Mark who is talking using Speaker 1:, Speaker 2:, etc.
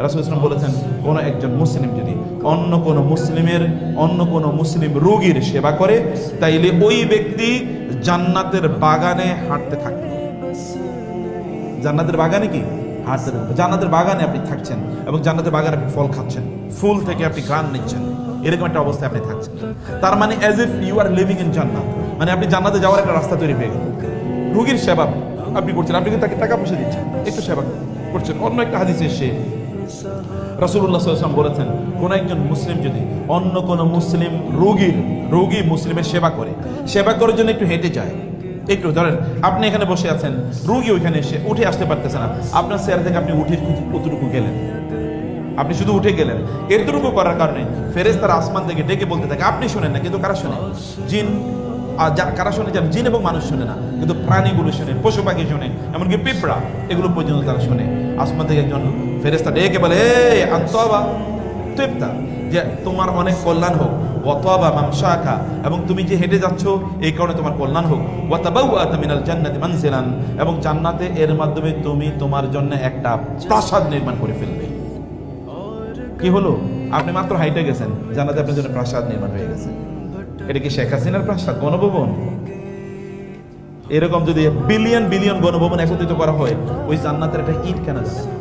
Speaker 1: রাসূল সাল্লাল্লাহু আলাইহি ওয়াসাল্লাম বলেছেন, কোন একজন মুসলিম যদি অন্য কোন মুসলিম রোগীর সেবা করে, তাইলে ওই ব্যক্তি জান্নাতের বাগানে হাঁটতে থাকবে। জান্নাতের বাগানে কি হাঁটতে থাকবে? জান্নাতের বাগানে আপনি থাকছেন এবং জান্নাতের বাগানে আপনি ফল খাচ্ছেন, ফুল থেকে আপনি ঘ্রাণ নিচ্ছেন, এরকম একটা অবস্থায় আপনি থাকছেন। তার মানে as if you are living in জান্নাত, মানে আপনি জান্নাতে যাওয়ার একটা রাস্তা তৈরি হয়ে গেল। রোগীর সেবা আপনি করছেন, আপনি কিন্তু তাকে টাকা পয়সা দিচ্ছেন, একটু সেবা করছেন। অন্য একটা হাদিসে এসে রাসূলুল্লাহ সাল্লাল্লাহু আলাইহি ওয়াসাল্লাম বলেছেন, কোন একজন মুসলিম যদি অন্য কোন মুসলিম রোগী মুসলিমের সেবা করার জন্য একটু হেঁটে যায়, একটু ধরেন আপনি এখানে বসে আছেন, রোগী ওইখানে এসে উঠে আসতে পারতেছে না, আপনার চেয়ার থেকে আপনি উঠে কতটুকু গেলেন, আপনি শুধু উঠে গেলেন। এতটুকু করার কারণে ফেরেশতারা আসমান থেকে ডেকে বলতে থাকে, আপনি শোনেন না কিন্তু কারা শোনে? জিন। কারা শোনে? জানেন, জিন এবং মানুষ শোনে না, কিন্তু প্রাণীগুলো শোনে, পশু পাখি শোনে, এমনকি পিঁপড়া, এগুলো পর্যন্ত তারা শোনে। আসমান থেকে একজন ফেরেশতা ডেকে বলে, এই আনতাবা তিবতা, যে তোমার অনেক কল্যাণ হোক, ওয়াতাবা মামশাকা, এবং তুমি যে হেঁটে যাচ্ছ এই কারণে তোমার কল্যাণ হোক, ওয়াতাবাওয়াতা মিনাল জান্নাতি মানজিলান, এবং জান্নাতে এর মাধ্যমে তুমি তোমার জন্য একটা প্রাসাদ নির্মাণ করে ফেলবে। কি হলো? আপনি মাত্র হাইটে গেছেন, জান্নাতে আপনার জন্য প্রাসাদ নির্মাণ হয়ে গেছে। এটা কি শেখ হাসিনার প্রাসাদ, গণভবন? এরকম যদি বিলিয়ন গণভবন একত্রিত করা হয়, ওই জান্নাতের একটা ইট কেনা যাবে না।